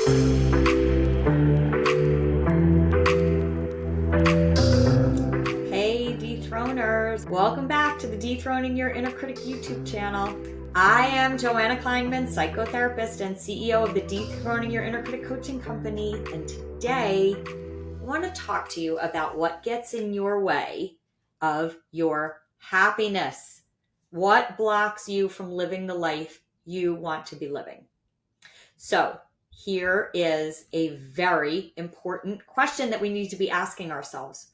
Hey Dethroners, welcome back to the Dethroning Your Inner Critic YouTube channel. I am Joanna Kleinman, psychotherapist and CEO of the Dethroning Your Inner Critic coaching company, and today I want to talk to you about what gets in your way of your happiness. What blocks you from living the life you want to be living? So here is a very important question that we need to be asking ourselves.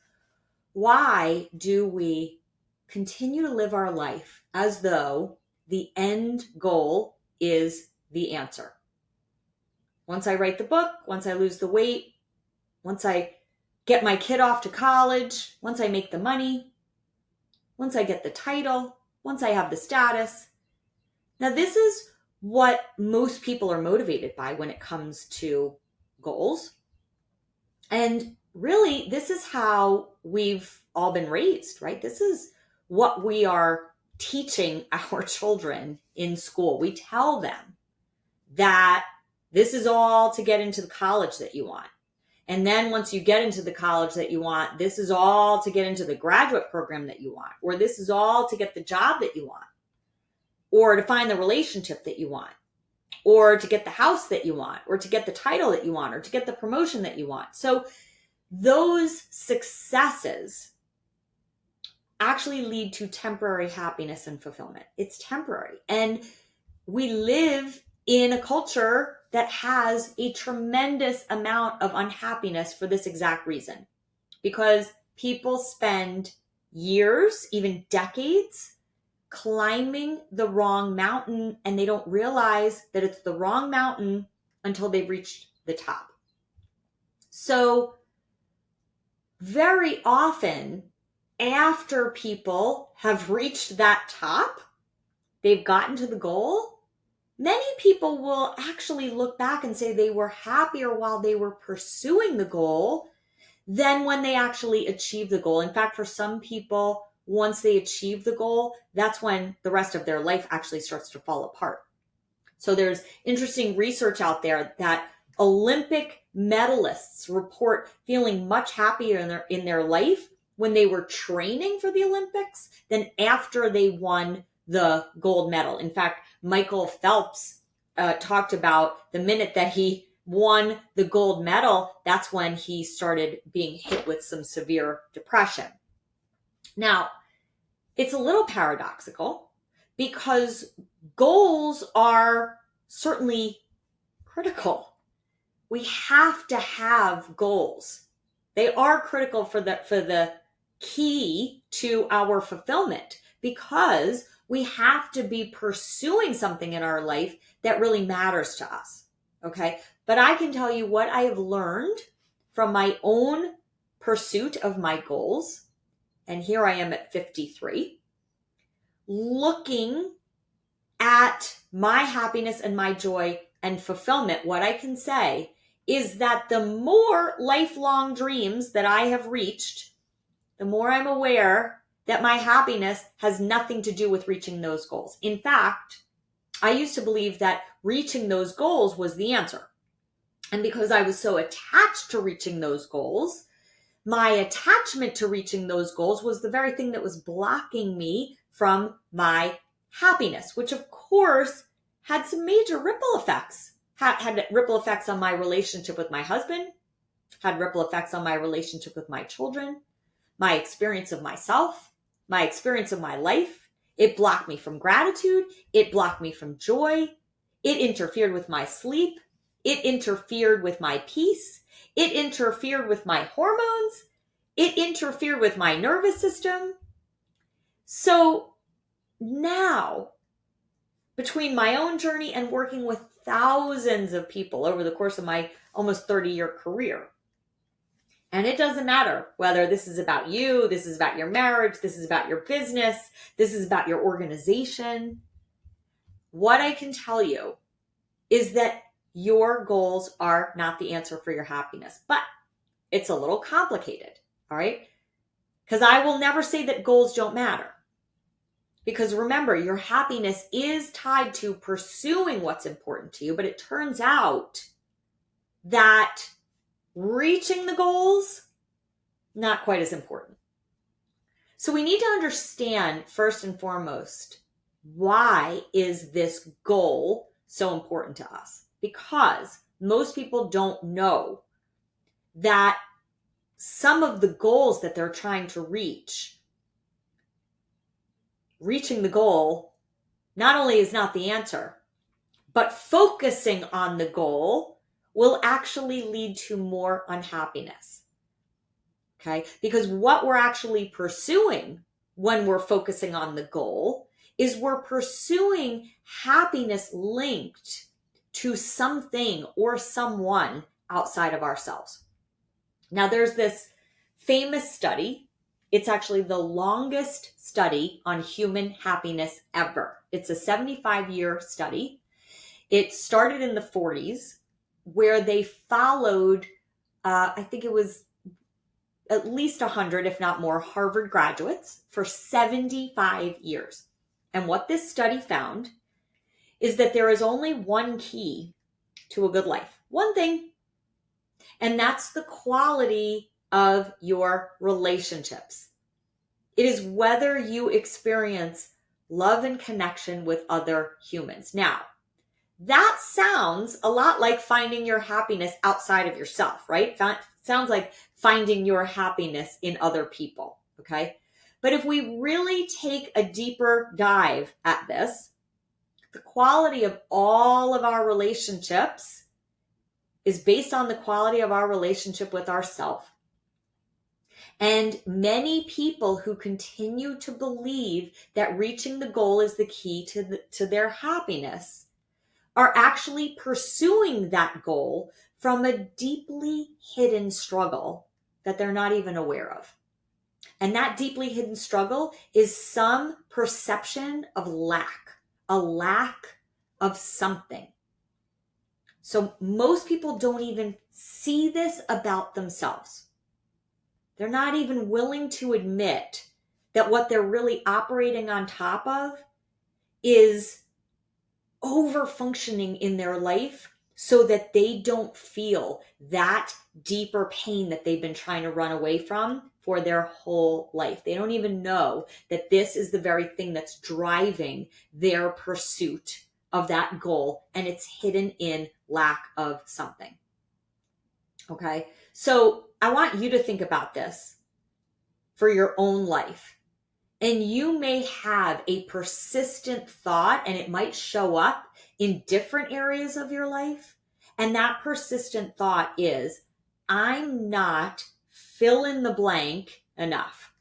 Why do we continue to live our life as though the end goal is the answer? Once I write the book, once I lose the weight, once I get my kid off to college, once I make the money, once I get the title, once I have the status. Now, this is what most people are motivated by when it comes to goals. And really, this is how we've all been raised, right? This is what we are teaching our children in school. We tell them that this is all to get into the college that you want. And then once you get into the college that you want, this is all to get into the graduate program that you want, or this is all to get the job that you want, or to find the relationship that you want, or to get the house that you want, or to get the title that you want, or to get the promotion that you want. So those successes actually lead to temporary happiness and fulfillment. It's temporary. And we live in a culture that has a tremendous amount of unhappiness for this exact reason. Because people spend years, even decades, climbing the wrong mountain, and they don't realize that it's the wrong mountain until they've reached the top. So very often, after people have reached that top, they've gotten to the goal, many people will actually look back and say they were happier while they were pursuing the goal than when they actually achieved the goal. In fact, for some people, once they achieve the goal, that's when the rest of their life actually starts to fall apart. So there's interesting research out there that Olympic medalists report feeling much happier in their life when they were training for the Olympics than after they won the gold medal. In fact, Michael Phelps talked about the minute that he won the gold medal, that's when he started being hit with some severe depression. Now, it's a little paradoxical because goals are certainly critical. We have to have goals. They are critical for the key to our fulfillment because we have to be pursuing something in our life that really matters to us. Okay. But I can tell you what I have learned from my own pursuit of my goals. And here I am at 53, looking at my happiness and my joy and fulfillment. What I can say is that the more lifelong dreams that I have reached, the more I'm aware that my happiness has nothing to do with reaching those goals. In fact, I used to believe that reaching those goals was the answer. And because I was so attached to reaching those goals, my attachment to reaching those goals was the very thing that was blocking me from my happiness, which of course had some major ripple effects. Had ripple effects on my relationship with my husband, had ripple effects on my relationship with my children, my experience of myself, my experience of my life. It blocked me from gratitude. It blocked me from joy. It interfered with my sleep. It interfered with my peace. It interfered with my hormones. It interfered with my nervous system. So now, between my own journey and working with thousands of people over the course of my almost 30-year career, and it doesn't matter whether this is about you, this is about your marriage, this is about your business, this is about your organization, what I can tell you is that your goals are not the answer for your happiness. But it's a little complicated, all right? Because I will never say that goals don't matter. Because remember, your happiness is tied to pursuing what's important to you, but it turns out that reaching the goals, not quite as important. So we need to understand, first and foremost, why is this goal so important to us? Because most people don't know that some of the goals that they're trying to reaching the goal not only is not the answer, but focusing on the goal will actually lead to more unhappiness. Okay? Because what we're actually pursuing when we're focusing on the goal is we're pursuing happiness linked to something or someone outside of ourselves. Now, there's this famous study. It's actually the longest study on human happiness ever. It's a 75-year study. It started in the 40s, where they followed, I think it was at least 100, if not more, Harvard graduates for 75 years. And what this study found is that there is only one key to a good life. One thing. And that's the quality of your relationships. It is whether you experience love and connection with other humans. Now, that sounds a lot like finding your happiness outside of yourself, right? Sounds like finding your happiness in other people, okay? But if we really take a deeper dive at this, the quality of all of our relationships is based on the quality of our relationship with ourselves. And many people who continue to believe that reaching the goal is the key to their happiness are actually pursuing that goal from a deeply hidden struggle that they're not even aware of. And that deeply hidden struggle is some perception of lack, a lack of something. So most people don't even see this about themselves. They're not even willing to admit that what they're really operating on top of is over functioning in their life so that they don't feel that deeper pain that they've been trying to run away from for their whole life. They don't even know that this is the very thing that's driving their pursuit of that goal, and it's hidden in lack of something. Okay, so I want you to think about this for your own life. And you may have a persistent thought, and it might show up in different areas of your life. And that persistent thought is, I'm not fill in the blank enough.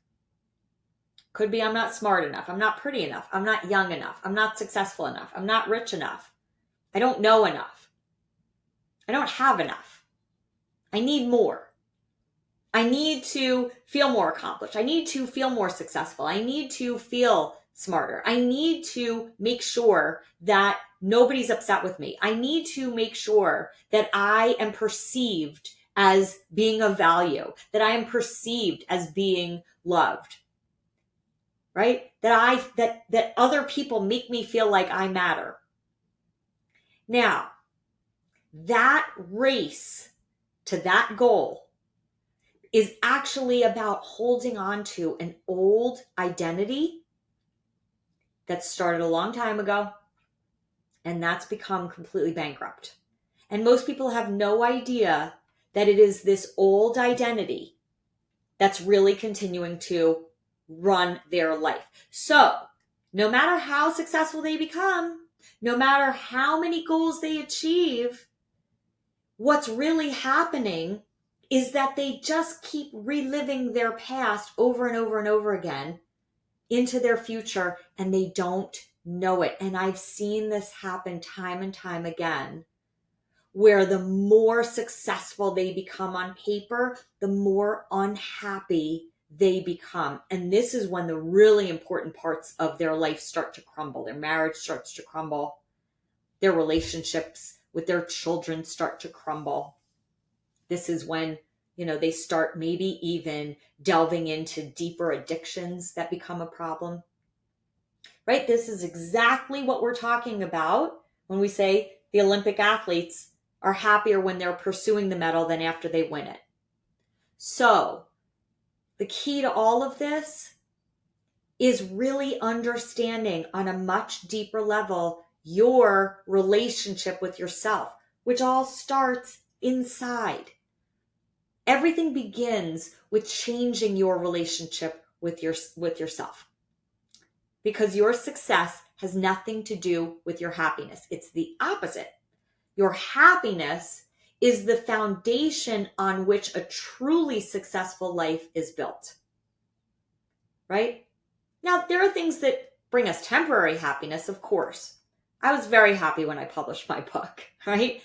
Could be I'm not smart enough. I'm not pretty enough. I'm not young enough. I'm not successful enough. I'm not rich enough. I don't know enough. I don't have enough. I need more. I need to feel more accomplished. I need to feel more successful. I need to feel smarter. I need to make sure that nobody's upset with me. I need to make sure that I am perceived as being of value, that I am perceived as being loved, right? That other people make me feel like I matter. Now, that race to that goal is actually about holding on to an old identity that started a long time ago, and that's become completely bankrupt. And most people have no idea that it is this old identity that's really continuing to run their life. So no matter how successful they become, no matter how many goals they achieve, what's really happening is that they just keep reliving their past over and over and over again into their future, and they don't know it. And I've seen this happen time and time again, where the more successful they become on paper, the more unhappy they become. And this is when the really important parts of their life start to crumble. Their marriage starts to crumble. Their relationships with their children start to crumble. This is when, they start maybe even delving into deeper addictions that become a problem, right? This is exactly what we're talking about when we say the Olympic athletes are happier when they're pursuing the medal than after they win it. So the key to all of this is really understanding on a much deeper level your relationship with yourself, which all starts inside. Everything begins with changing your relationship with yourself, because your success has nothing to do with your happiness. It's the opposite. Your happiness is the foundation on which a truly successful life is built, right? Now, there are things that bring us temporary happiness, of course. I was very happy when I published my book, right?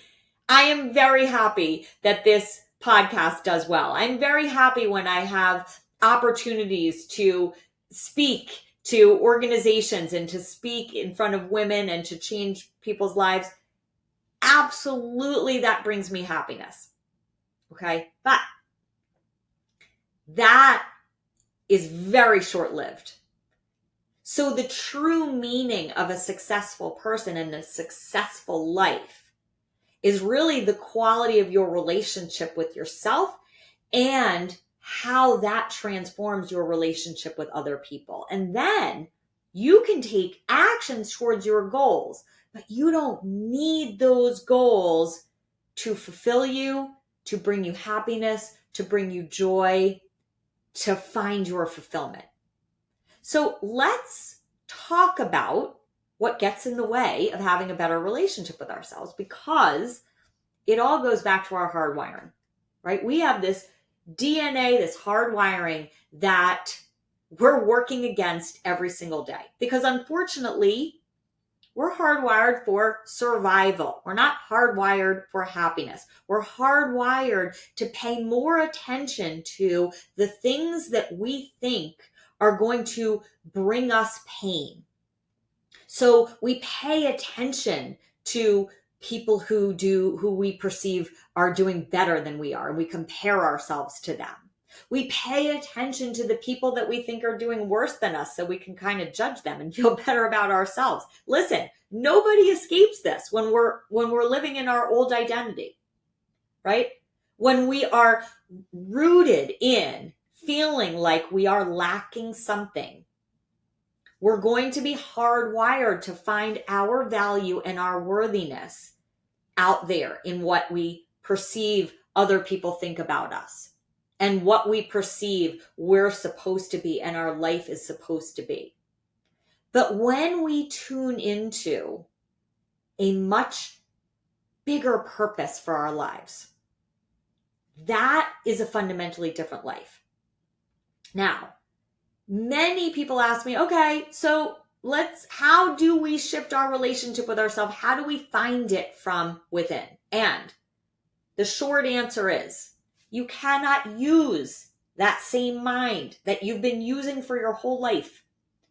I am very happy that this podcast does well. I'm very happy when I have opportunities to speak to organizations and to speak in front of women and to change people's lives. Absolutely, that brings me happiness. Okay? But that is very short-lived. So the true meaning of a successful person and a successful life is really the quality of your relationship with yourself and how that transforms your relationship with other people. And then you can take actions towards your goals, but you don't need those goals to fulfill you, to bring you happiness, to bring you joy, to find your fulfillment. So let's talk about what gets in the way of having a better relationship with ourselves, because it all goes back to our hardwiring, right? We have this DNA, this hardwiring that we're working against every single day, because unfortunately, we're hardwired for survival. We're not hardwired for happiness. We're hardwired to pay more attention to the things that we think are going to bring us pain. So we pay attention to people who we perceive are doing better than we are, and we compare ourselves to them. We pay attention to the people that we think are doing worse than us so we can kind of judge them and feel better about ourselves. Listen, nobody escapes this when we're living in our old identity, right? When we are rooted in feeling like we are lacking something, we're going to be hardwired to find our value and our worthiness out there in what we perceive other people think about us and what we perceive we're supposed to be and our life is supposed to be. But when we tune into a much bigger purpose for our lives, that is a fundamentally different life. Now, many people ask me, okay, so how do we shift our relationship with ourselves? How do we find it from within? And the short answer is, you cannot use that same mind that you've been using for your whole life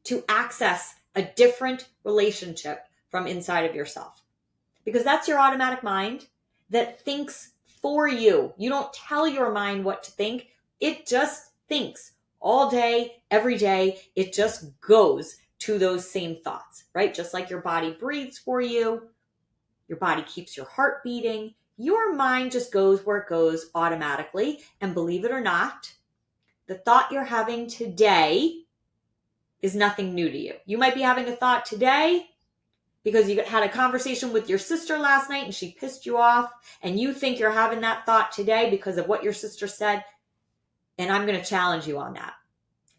to access a different relationship from inside of yourself. Because that's your automatic mind that thinks for you. You don't tell your mind what to think. It just thinks all day, every day. It just goes to those same thoughts, right? Just like your body breathes for you, your body keeps your heart beating, your mind just goes where it goes automatically. And believe it or not, the thought you're having today is nothing new to you. You might be having a thought today because you had a conversation with your sister last night and she pissed you off, and you think you're having that thought today because of what your sister said. And I'm going to challenge you on that.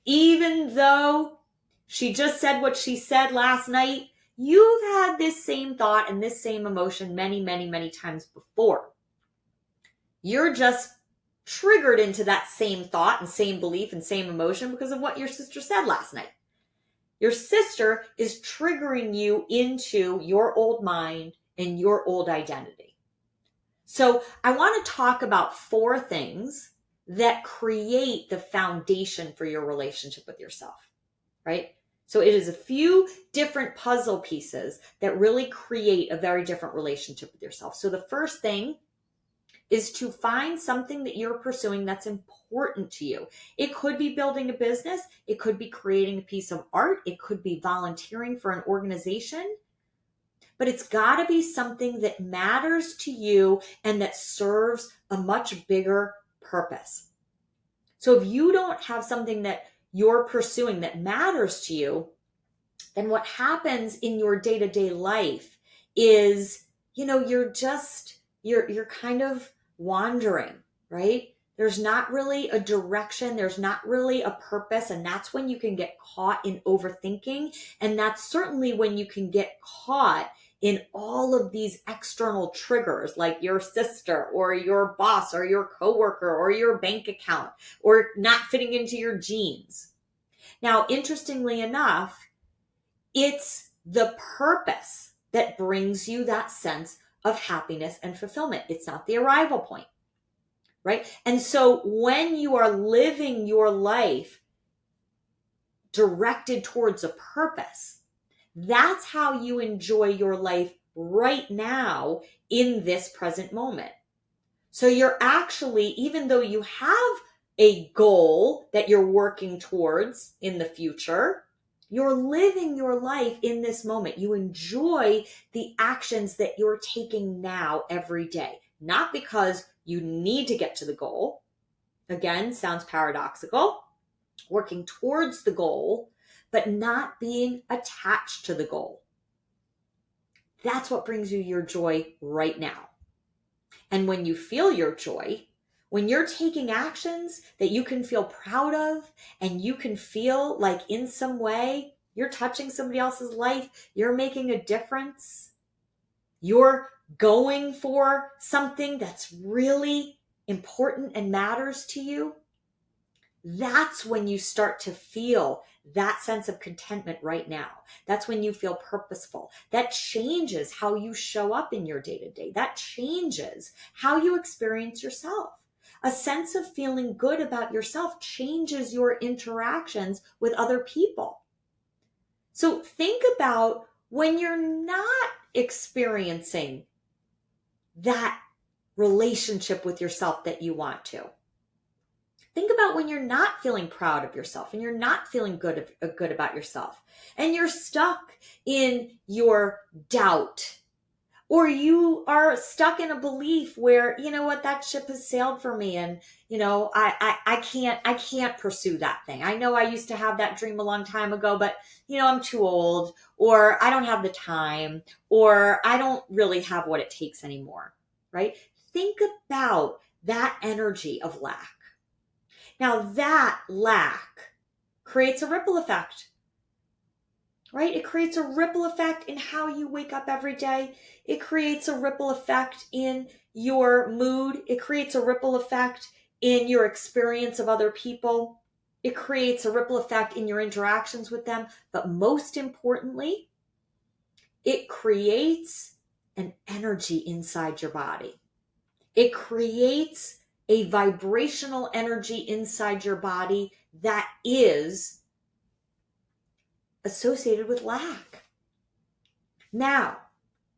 Even though she just said what she said last night, you've had this same thought and this same emotion many, many, many times before. You're just triggered into that same thought and same belief and same emotion because of what your sister said last night. Your sister is triggering you into your old mind and your old identity. So I want to talk about 4 things that create the foundation for your relationship with yourself, right? So it is a few different puzzle pieces that really create a very different relationship with yourself. So the first thing is to find something that you're pursuing that's important to you. It could be building a business. It could be creating a piece of art. It could be volunteering for an organization. but it's got to be something that matters to you and that serves a much bigger purpose. So if you don't have something that you're pursuing that matters to you, then what happens in your day-to-day life is, you're kind of wandering, right? There's not really a direction. There's not really a purpose. And that's when you can get caught in overthinking. And that's certainly when you can get caught in all of these external triggers, like your sister or your boss or your coworker or your bank account or not fitting into your jeans. Now, interestingly enough, it's the purpose that brings you that sense of happiness and fulfillment. It's not the arrival point, right? And so when you are living your life directed towards a purpose, that's how you enjoy your life right now in this present moment. So you're actually, even though you have a goal that you're working towards in the future, you're living your life in this moment. You enjoy the actions that you're taking now every day, not because you need to get to the goal. Again, sounds paradoxical. Working towards the goal, but not being attached to the goal. That's what brings you your joy right now. And when you feel your joy, when you're taking actions that you can feel proud of and you can feel like in some way you're touching somebody else's life, you're making a difference, you're going for something that's really important and matters to you, that's when you start to feel that sense of contentment right now. That's when you feel purposeful. That changes how you show up in your day-to-day. That changes how you experience yourself. A sense of feeling good about yourself changes your interactions with other people. So think about when you're not experiencing that relationship with yourself that you want to. Think about when you're not feeling proud of yourself and you're not feeling good about yourself and you're stuck in your doubt, or you are stuck in a belief where, you know what, that ship has sailed for me and, I can't pursue that thing. I know I used to have that dream a long time ago, but, I'm too old, or I don't have the time, or I don't really have what it takes anymore, right? Think about that energy of lack. Now that lack creates a ripple effect, right? It creates a ripple effect in how you wake up every day. It creates a ripple effect in your mood. It creates a ripple effect in your experience of other people. It creates a ripple effect in your interactions with them. But most importantly, it creates an energy inside your body. It creates a vibrational energy inside your body that is associated with lack. Now,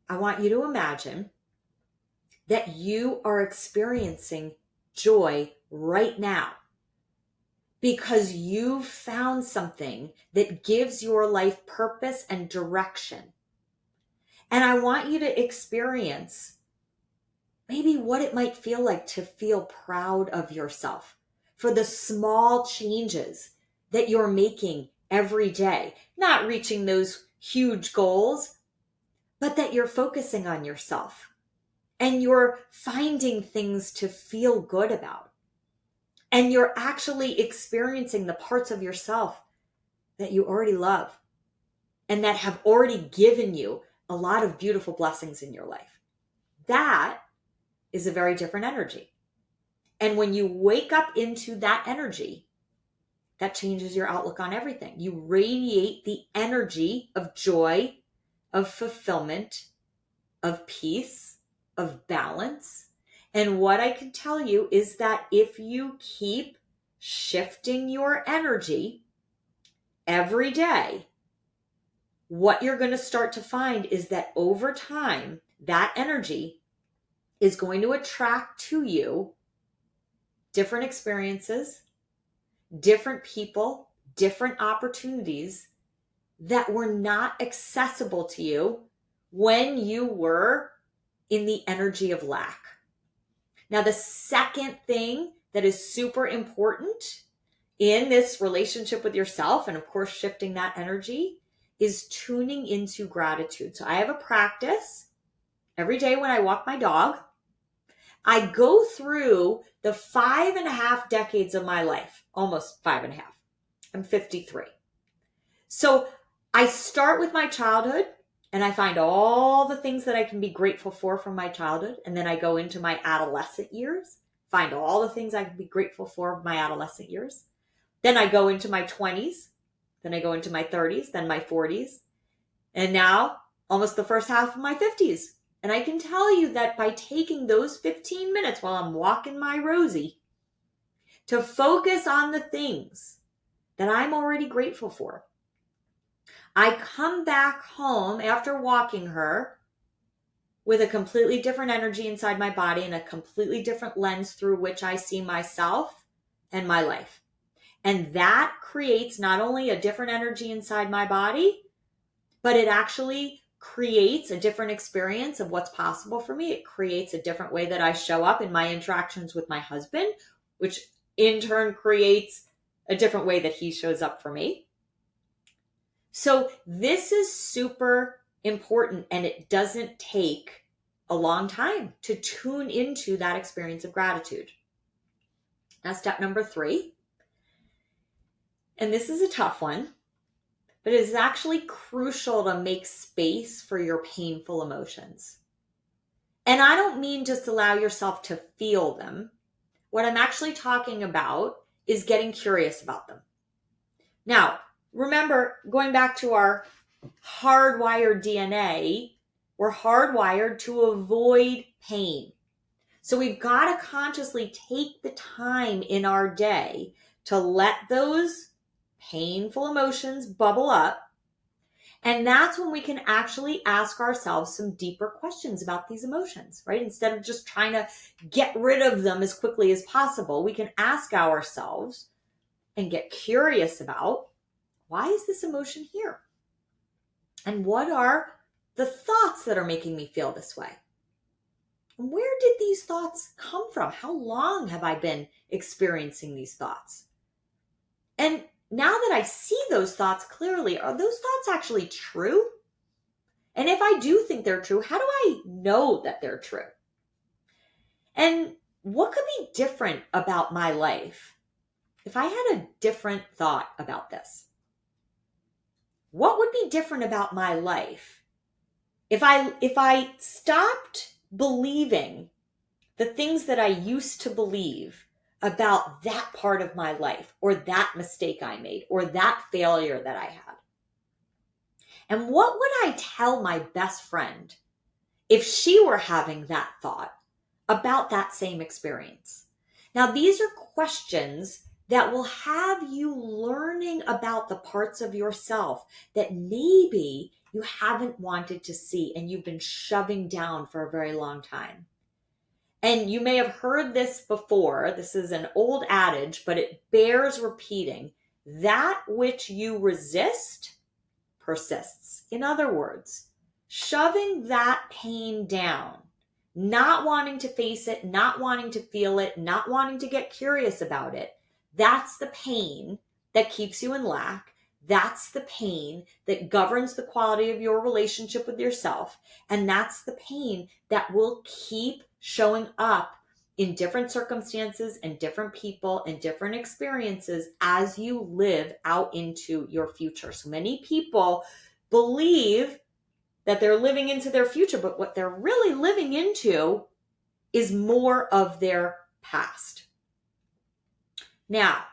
I want you to imagine that you are experiencing joy right now because you've found something that gives your life purpose and direction. And I want you to experience maybe what it might feel like to feel proud of yourself for the small changes that you're making every day, not reaching those huge goals, but that you're focusing on yourself and you're finding things to feel good about. And you're actually experiencing the parts of yourself that you already love and that have already given you a lot of beautiful blessings in your life. That is a very different energy. And when you wake up into that energy, that changes your outlook on everything. You radiate the energy of joy, of fulfillment, of peace, of balance. And what I can tell you is that if you keep shifting your energy every day, what you're going to start to find is that over time, that energy is going to attract to you different experiences, different people, different opportunities that were not accessible to you when you were in the energy of lack. Now, the second thing that is super important in this relationship with yourself, and of course, shifting that energy, is tuning into gratitude. So I have a practice every day when I walk my dog. I go through the 5.5 decades of my life, almost 5.5. I'm 53. So I start with my childhood and I find all the things that I can be grateful for from my childhood. And then I go into my adolescent years, find all the things I can be grateful for my adolescent years. Then I go into my 20s, then I go into my 30s, then my 40s, and now almost the first half of my 50s. And I can tell you that by taking those 15 minutes while I'm walking my Rosie to focus on the things that I'm already grateful for, I come back home after walking her with a completely different energy inside my body and a completely different lens through which I see myself and my life. And that creates not only a different energy inside my body, but it actually creates a different experience of what's possible for me. It creates a different way that I show up in my interactions with my husband, which in turn creates a different way that he shows up for me. So this is super important, and it doesn't take a long time to tune into that experience of gratitude. Now, step number 3, and this is a tough one, but it is actually crucial to make space for your painful emotions. And I don't mean just allow yourself to feel them. What I'm actually talking about is getting curious about them. Now, remember, going back to our hardwired DNA, we're hardwired to avoid pain. So we've got to consciously take the time in our day to let those painful emotions bubble up. And that's when we can actually ask ourselves some deeper questions about these emotions, right? Instead of just trying to get rid of them as quickly as possible, we can ask ourselves and get curious about, why is this emotion here? And what are the thoughts that are making me feel this way? And where did these thoughts come from? How long have I been experiencing these thoughts? And now that I see those thoughts clearly, are those thoughts actually true? And if I do think they're true, how do I know that they're true? And what could be different about my life if I had a different thought about this? What would be different about my life if I stopped believing the things that I used to believe about that part of my life, or that mistake I made, or that failure that I had? And what would I tell my best friend if she were having that thought about that same experience? Now, these are questions that will have you learning about the parts of yourself that maybe you haven't wanted to see and you've been shoving down for a very long time. And you may have heard this before. This is an old adage, but it bears repeating. That which you resist persists. In other words, shoving that pain down, not wanting to face it, not wanting to feel it, not wanting to get curious about it, that's the pain that keeps you in lack. That's the pain that governs the quality of your relationship with yourself. And that's the pain that will keep showing up in different circumstances and different people and different experiences as you live out into your future. So many people believe that they're living into their future, but what they're really living into is more of their past. Now,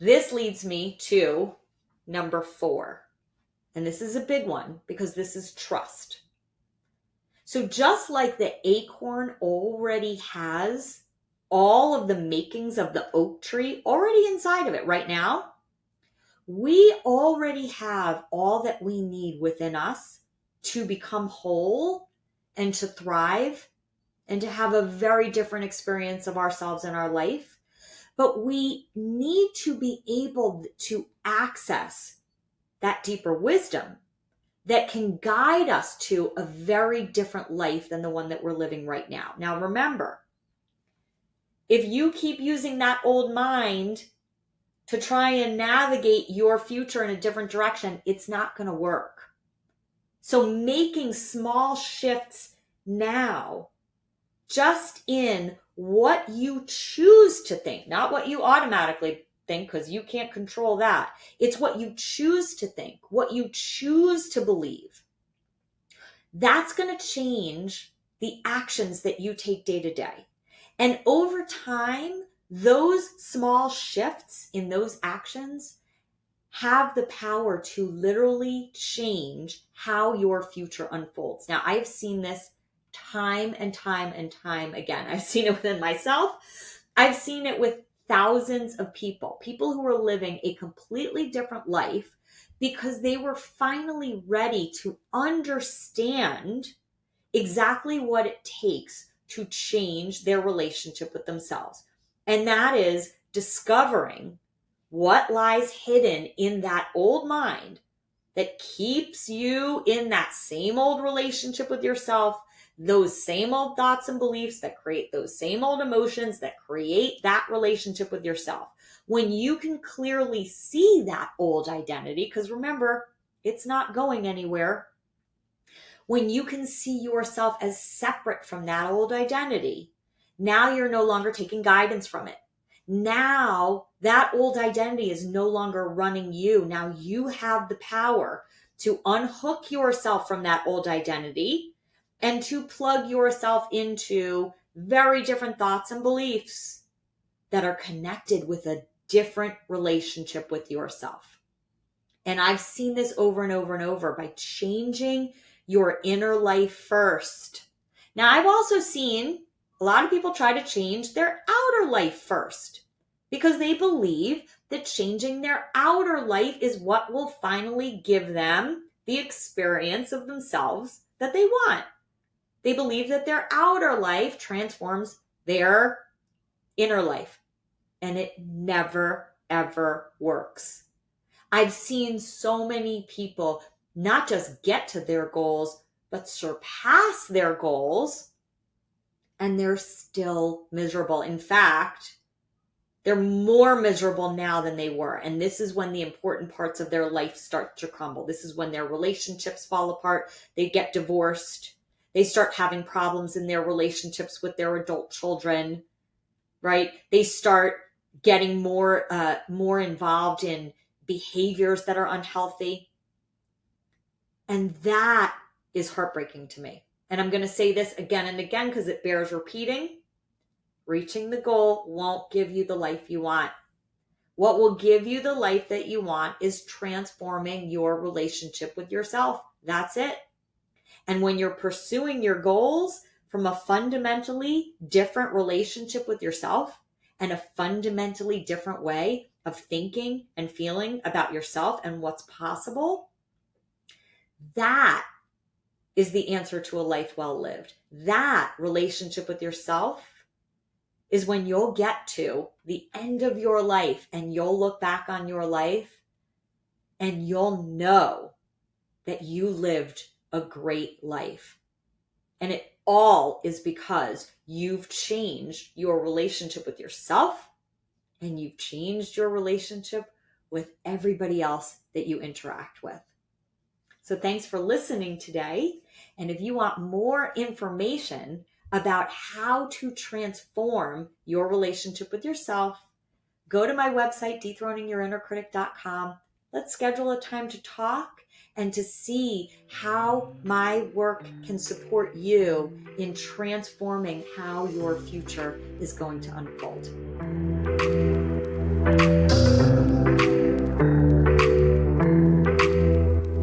this leads me to number 4. And this is a big one because this is trust. So just like the acorn already has all of the makings of the oak tree already inside of it right now, we already have all that we need within us to become whole and to thrive and to have a very different experience of ourselves and our life. But we need to be able to access that deeper wisdom that can guide us to a very different life than the one that we're living right now. Now, remember, if you keep using that old mind to try and navigate your future in a different direction, it's not going to work. So making small shifts now, just in what you choose to think, not what you automatically think, because you can't control that. It's what you choose to think, what you choose to believe. That's going to change the actions that you take day to day. And over time, those small shifts in those actions have the power to literally change how your future unfolds. Now, I've seen this time and time and time again. I've seen it within myself. I've seen it with thousands of people who are living a completely different life because they were finally ready to understand exactly what it takes to change their relationship with themselves. And that is discovering what lies hidden in that old mind that keeps you in that same old relationship with yourself, those same old thoughts and beliefs that create those same old emotions that create that relationship with yourself. When you can clearly see that old identity, because remember, it's not going anywhere. When you can see yourself as separate from that old identity, now you're no longer taking guidance from it. Now that old identity is no longer running you. Now you have the power to unhook yourself from that old identity and to plug yourself into very different thoughts and beliefs that are connected with a different relationship with yourself. And I've seen this over and over and over by changing your inner life first. Now, I've also seen a lot of people try to change their outer life first because they believe that changing their outer life is what will finally give them the experience of themselves that they want. They believe that their outer life transforms their inner life, and it never, ever works. I've seen so many people not just get to their goals, but surpass their goals, and they're still miserable. In fact, they're more miserable now than they were. And this is when the important parts of their life start to crumble. This is when their relationships fall apart. They get divorced. They start having problems in their relationships with their adult children, right? They start getting more involved in behaviors that are unhealthy. And that is heartbreaking to me. And I'm going to say this again and again because it bears repeating. Reaching the goal won't give you the life you want. What will give you the life that you want is transforming your relationship with yourself. That's it. And when you're pursuing your goals from a fundamentally different relationship with yourself and a fundamentally different way of thinking and feeling about yourself and what's possible, that is the answer to a life well lived. That relationship with yourself is when you'll get to the end of your life and you'll look back on your life and you'll know that you lived a great life. And it all is because you've changed your relationship with yourself and you've changed your relationship with everybody else that you interact with. So thanks for listening today. And if you want more information about how to transform your relationship with yourself, go to my website, dethroningyourinnercritic.com. Let's schedule a time to talk and to see how my work can support you in transforming how your future is going to unfold.